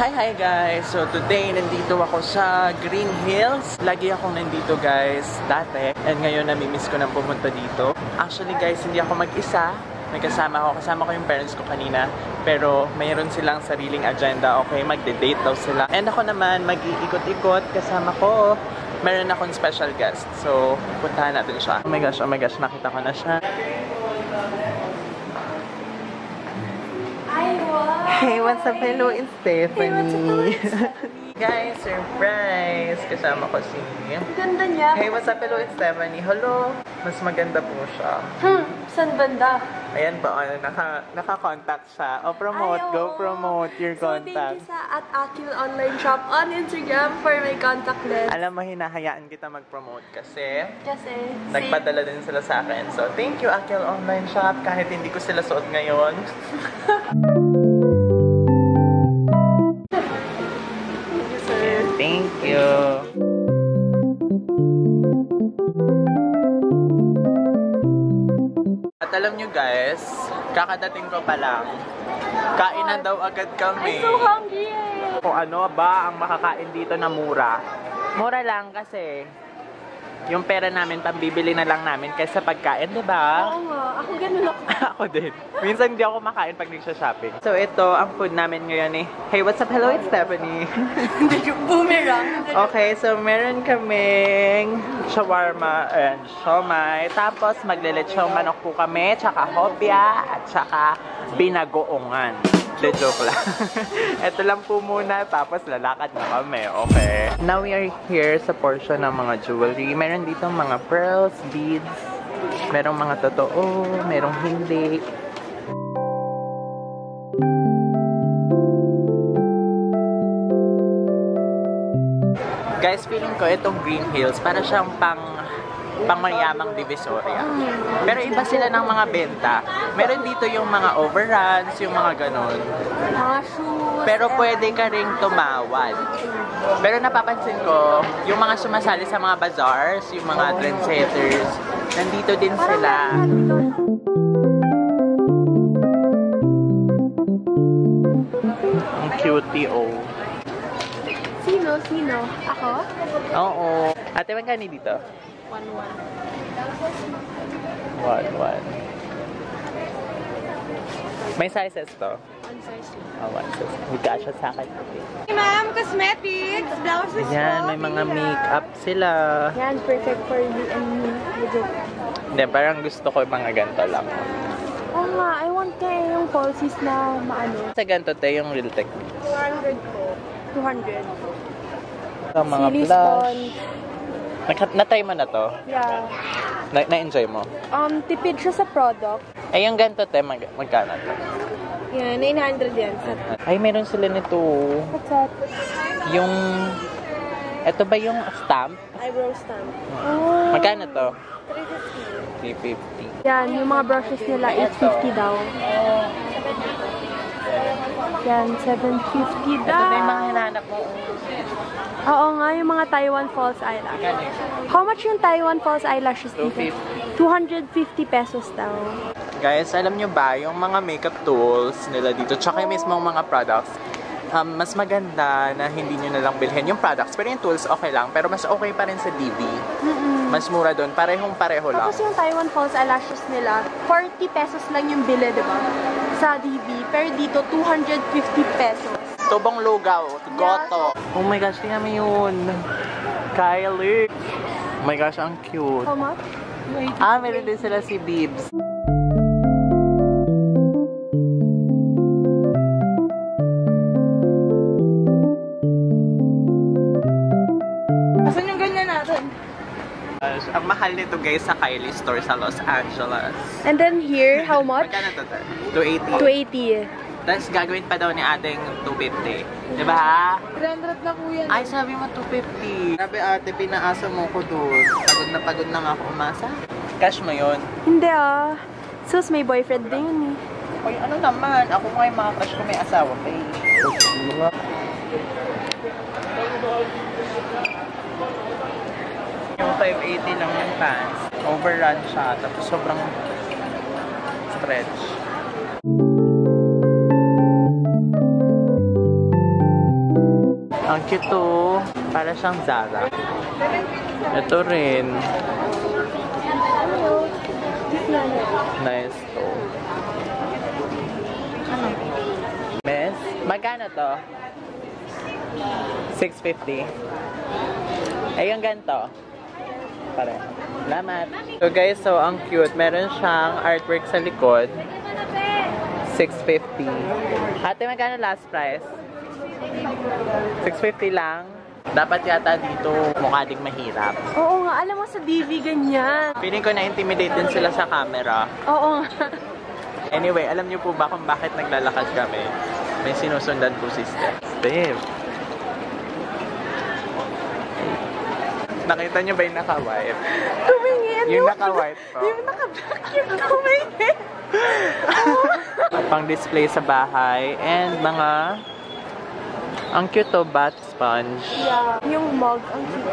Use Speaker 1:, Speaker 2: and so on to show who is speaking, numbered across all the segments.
Speaker 1: Hi guys! So today, nandito ako sa Green Hills. Lagi akong nandito guys, dati. And ngayon, namimiss ko nang pumunta dito. Actually guys, hindi ako mag-isa. May kasama ako. Kasama ko yung parents ko kanina. Pero mayroon silang sariling agenda. Okay, magde-date daw sila. And ako naman, mag-iikot-ikot. Kasama ko. Meron akong special guest. So, puntahan natin siya. Oh my gosh, nakita ko na siya. Hey, what's up? Hello, it's Stephanie. Guys, surprise! Kasama ko si...
Speaker 2: Ganda niya.
Speaker 1: Hey, what's up? Hello, it's Stephanie. Hello! Mas maganda po siya.
Speaker 2: Saan banda?
Speaker 1: Ayan ba? Naka-contact siya. Oh, promote.
Speaker 2: Ay,
Speaker 1: go promote your contact.
Speaker 2: So, thank you sa @Akil Online Shop on Instagram for my contact list.
Speaker 1: Alam mo, hinahayaan kita mag-promote kasi
Speaker 2: Nagpadala
Speaker 1: din sila sa akin. So, thank you, Akil Online Shop. Kahit hindi ko sila suot ngayon. Thank you. At alam nyo guys, kakadating ko pa lang, kainan daw agad kami.
Speaker 2: I'm so hungry
Speaker 1: Kung ano ba ang makakain dito na mura? Mura lang kasi yung pera namin, pambibili na lang namin kaysa pagkain, di ba?
Speaker 2: Oo nga, ako ganun ako.
Speaker 1: Ako din. Minsan hindi ako makain pag nagsha-shopping. So ito, ang food namin ngayon eh. Hey, what's up? Hello, it's Stephanie.
Speaker 2: Boomerang.
Speaker 1: Okay, so meron kaming shawarma and siomai. Tapos maglilitsong manok po kami, tsaka hopya, at tsaka binagoongan. De joke lang. Ito lang po muna, tapos lalakad na kami, okay? Now we are here sa portion ng mga jewelry. Meron dito mga pearls, beads. Merong mga totoo, merong hindi. Guys, feeling ko itong Green Hills para siyang pangmayamang Divisoria. Pero iba sila ng mga benta. Meron dito yung mga overruns, yung mga ganun.
Speaker 2: Mga shoes.
Speaker 1: Pero pwede ka ring tumawad. Pero napapansin ko, yung mga sumasali sa mga bazaars, yung mga trendsetters, nandito din sila. Ang cutie, oh.
Speaker 2: Sino? Ako?
Speaker 1: Oo. Ate, magkano dito?
Speaker 2: 1-1.
Speaker 1: 1-1. May sizes to?
Speaker 2: One size lang.
Speaker 1: Oh, one size. Magkasya sa akin.
Speaker 2: Hey ma'am, cosmetics, blouses.
Speaker 1: Ayan, may mga makeup sila.
Speaker 2: Yan, perfect for you and me.
Speaker 1: Hindi, parang gusto ko yung mga ganito lang.
Speaker 2: Oo nga, I want kayo yung falsies na maano.
Speaker 1: Sa ganito, te, yung real technique.
Speaker 2: 200 po. 200.
Speaker 1: Ang mga blush. Na-try mo na to?
Speaker 2: Yeah.
Speaker 1: Na-enjoy mo?
Speaker 2: Tipid siya sa product.
Speaker 1: Ay, yung ganito, te, magkano to?
Speaker 2: Yan, 900 yan.
Speaker 1: Ay, meron sila nito.
Speaker 2: What's that?
Speaker 1: Yung... Ito ba yung stamp?
Speaker 2: Eyebrow stamp.
Speaker 1: Oh. Magkano to? 350.
Speaker 2: 350. Yan, yung mga brushes nila, 850 daw. Yan, 750 daw.
Speaker 1: Ito na yung mga hinahanap mo.
Speaker 2: Oo nga, yung mga Taiwan false eyelash. How much yung Taiwan false eyelashes dito? 250 pesos daw.
Speaker 1: Guys, alam nyo ba, yung mga makeup tools nila dito, tsaka yung mismong mga products, mas maganda na hindi nyo nalang bilhin yung products. Pero yung tools, okay lang. Pero mas okay pa rin sa DV. Mas mura doon. Pareho lang.
Speaker 2: Tapos yung Taiwan false eyelashes nila, 40 pesos lang yung bili, diba? Sa DV. Pero dito, 250 pesos.
Speaker 1: Tubong lugaw. Goto. Oh my gosh, tingnan mo yun. Kylie. Oh my gosh, ang cute.
Speaker 2: How much?
Speaker 1: Meron din sila si Bibs.
Speaker 2: Asan yung ganyan natin?
Speaker 1: Ang mahal nito guys sa Kylie store sa Los Angeles.
Speaker 2: And then here, how much?
Speaker 1: Magkano to? 280.
Speaker 2: 280.
Speaker 1: Tapos gagawin pa daw ni ating 250. Diba?
Speaker 2: 300 na po yan.
Speaker 1: Ay, sabi mo 250. Grabe ate, pinaasa mo ko doon. Pagod na nga ako umasa. Cash mo yun.
Speaker 2: Hindi ah. Sus, may boyfriend din yun eh.
Speaker 1: Hoy, ano naman? Ako nga yung mga crush ko may asawa pa eh. Yung 580 lang yung pants. Overrun siya. Tapos sobrang stretch. Ang cute to. Para siyang Zara. Ito rin. Nice to. Miss, magkano to? 650. Ay, yung ganito. Pare. Salamat. So guys, so ang cute. Meron siyang artwork sa likod. 650. Ate, magkano last price? 650 lang. Dapat yata dito mukha ding mahirap.
Speaker 2: Oo nga, alam mo sa DV ganyan.
Speaker 1: Feeling ko na-intimidate din sila sa camera.
Speaker 2: Oo nga.
Speaker 1: Anyway, alam niyo po ba kung bakit naglalakad kami? May sinusundan po si Steph. Babe. Nakita niyo ba yung naka-white?
Speaker 2: Tumingin!
Speaker 1: Yung naka-white po.
Speaker 2: Yung naka-black yung tumingin!
Speaker 1: Pang-display sa bahay and mga ang cute to, bath sponge.
Speaker 2: Yeah. Yung mug, ang cute.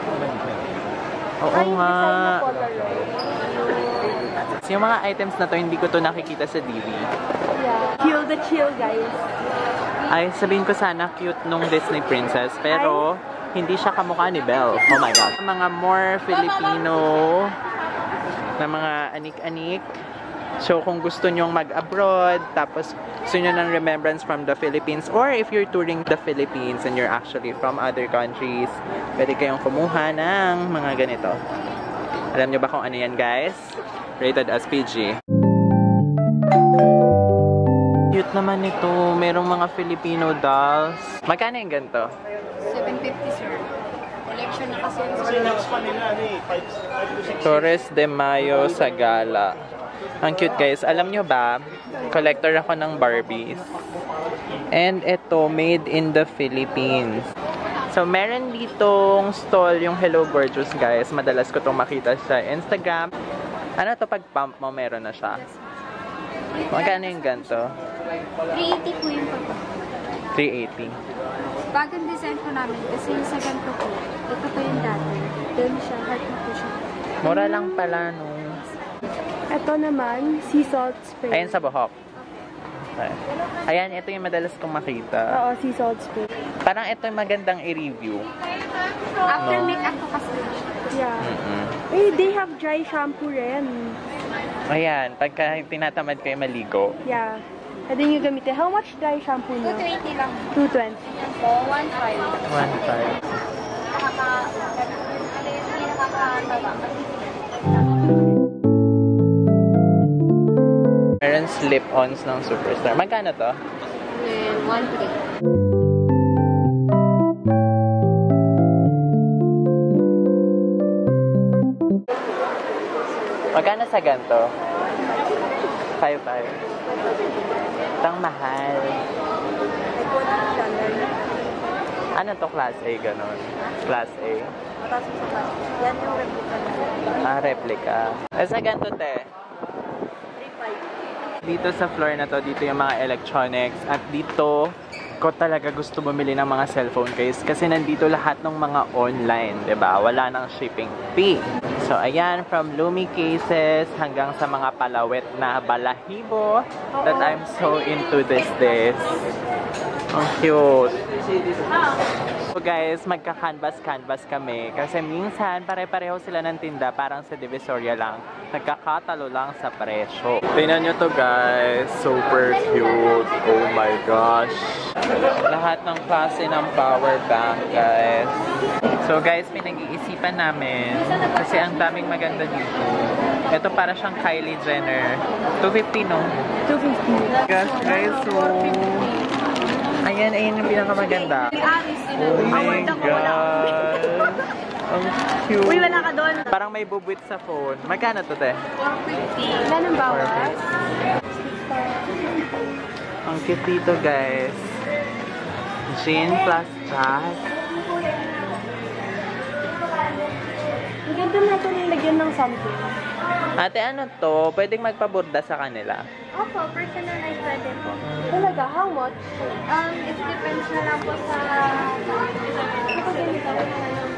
Speaker 1: Oo
Speaker 2: Ay,
Speaker 1: nga.
Speaker 2: design na Polaroid.
Speaker 1: Yung mga items na to, hindi ko to nakikita sa DV.
Speaker 2: Yeah. Kill the chill, guys.
Speaker 1: Ay, sabihin ko sana cute nung Disney princess, pero hindi siya kamukha ni Belle. Oh my God. Mga more Filipino na mga anik-anik. So, kung gusto nyong mag-abroad, tapos gusto nyo ng remembrance from the Philippines, or if you're touring the Philippines and you're actually from other countries, pwede kayong kumuha ng mga ganito. Alam nyo ba kung ano yan, guys? Rated as PG. Cute naman ito. Merong mga Filipino dolls. Magkano yung ganito?
Speaker 3: 750, sir. Collection na kasi.
Speaker 1: Torres de Mayo sa Gala. Ang cute, guys. Alam nyo ba, collector ako ng Barbies. And ito, made in the Philippines. So, meron ditong stall yung Hello Gorgeous, guys. Madalas ko itong makita sa Instagram. Ano to, pag pump mo, meron na siya. Magkano yung ganito?
Speaker 3: 380 po yung pag
Speaker 1: 380.
Speaker 3: bagong design po namin kasi yung sa ganito po. Ito po yung dati. Then siya, heart na po siya.
Speaker 1: Mura lang pala, no?
Speaker 2: Ito naman, sea salt spray.
Speaker 1: Ayan sa buhok. Okay. Ayan, ito yung madalas kong makita.
Speaker 2: Oo, sea salt spray.
Speaker 1: Parang ito yung magandang i-review.
Speaker 3: After
Speaker 1: No.
Speaker 3: makeup po kasi.
Speaker 2: Yeah.
Speaker 1: Mm-mm.
Speaker 2: Eh, they have dry shampoo rin.
Speaker 1: Ayan, pagka tinatamad kayo maligo.
Speaker 2: Yeah. Pwede nyo gamitin. How much dry shampoo nyo?
Speaker 3: 220 lang.
Speaker 2: 220.
Speaker 3: Yan po, 1.5.
Speaker 1: 1.5. Meron slip-ons ng Superstar. Magkano to?
Speaker 3: 1.3.
Speaker 1: Magkano sa ganito? 5.5. Itang mahal. Ano to, class A, ganon? Class A?
Speaker 3: Yan yung replica na.
Speaker 1: Ah, replica. Eh, sa ganito, te?
Speaker 3: 3.5.
Speaker 1: Dito sa floor na to, dito yung mga electronics. At dito, ko talaga gusto bumili ng mga cellphone case kasi nandito lahat ng mga online, 'di ba? Wala nang shipping fee. So ayan, from Lumi cases hanggang sa mga palawet na balahibo that I'm so into these days. Ang cute. So guys, magka-canvas kami kasi minsan pare-pareho sila ng tinda, parang sa Divisoria lang. Nagkakatalo lang sa presyo. Tingnan nyo to, guys. Super cute. Oh my gosh. Lahat ng klase ng power bank, guys. So guys, pinag-iisipan namin kasi ang daming maganda dito. Ito para siyang Kylie Jenner. 250, no?
Speaker 2: 250.
Speaker 1: Gosh, guys, so... Ayan yung pinakamaganda. Oh my God. Ang cute.
Speaker 2: Uy, wala ka doon.
Speaker 1: Parang may bubwit sa phone. Magkano to, te?
Speaker 3: 450.
Speaker 2: Wala nang bawas.
Speaker 1: Ang cute dito, guys. Jean plus chat.
Speaker 2: Ang ganda na ito nilagyan ng something.
Speaker 1: Ate, ano to? Pwedeng magpaborda sa kanila.
Speaker 3: Opo, personalized pwede po.
Speaker 2: Talaga, how much?
Speaker 3: It depends na lang po sa... Ito ganito.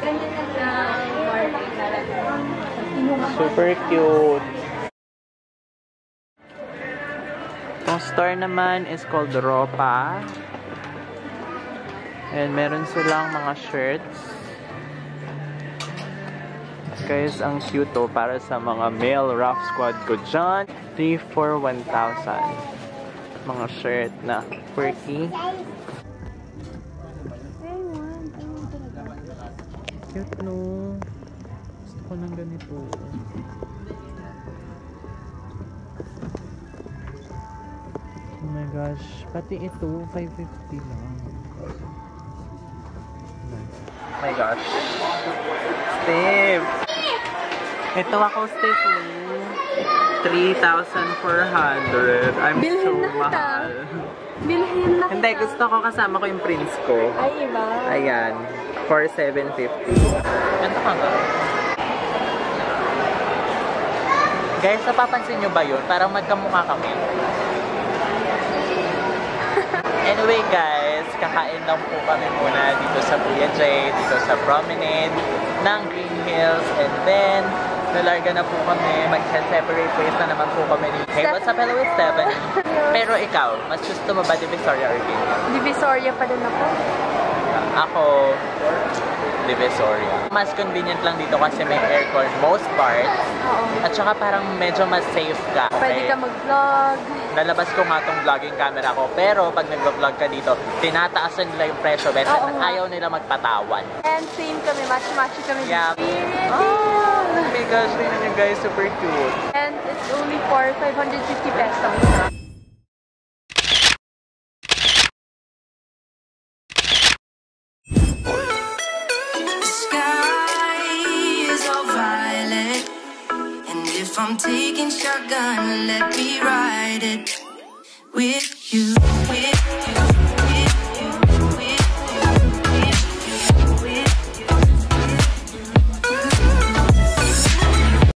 Speaker 3: Ganyan na lang.
Speaker 1: Super cute. Itong store naman is called Ropa. And meron silang mga shirts. Guys, ang cute to para sa mga male rough squad ko dyan. 3 for 1,000. Mga shirt na quirky. Cute, no? Gusto ko ng ganito. Oh my gosh. Pati ito, 550 lang. Oh my gosh. Steve! Ito ako, Steve. 3,400. I'm
Speaker 2: Bilhin
Speaker 1: so
Speaker 2: na kita.
Speaker 1: mahal.
Speaker 2: Bilhin na kita.
Speaker 1: Hindi, gusto ko kasama ko yung prince ko.
Speaker 2: Ay, iba.
Speaker 1: Ayan. For 750. Ganito ka nga. Guys, napapansin nyo ba yun? Parang magkamukha kami. Anyway guys, kakain lang po kami muna dito sa Kuya J, dito sa promenade ng Green Hills. And then, nalarga na po kami. Mag-separate ways na naman po kami ni Hey, what's up? Hello, it's Stephanie. Pero ikaw, mas gusto mo ba Divisoria or Green Hills?
Speaker 2: Divisoria pa din ako.
Speaker 1: Ako, Divisoria. Mas convenient lang dito kasi may aircon most parts.
Speaker 2: Oo.
Speaker 1: At saka parang medyo mas safe ka.
Speaker 2: Pwede ka mag-vlog.
Speaker 1: Nalabas ko nga tong vlogging camera ko. Pero pag nag-vlog ka dito, tinataasan nila yung presyo. Best
Speaker 2: Oo nga.
Speaker 1: ayaw nila magpatawan.
Speaker 2: And same kami, match-matchy kami.
Speaker 1: Yeah.
Speaker 2: Spirit.
Speaker 1: Oh my gosh, tingnan nyo guys, super cute.
Speaker 2: And it's only for 550 pesos.
Speaker 4: If I'm taking shotgun, let me ride it with you, with you.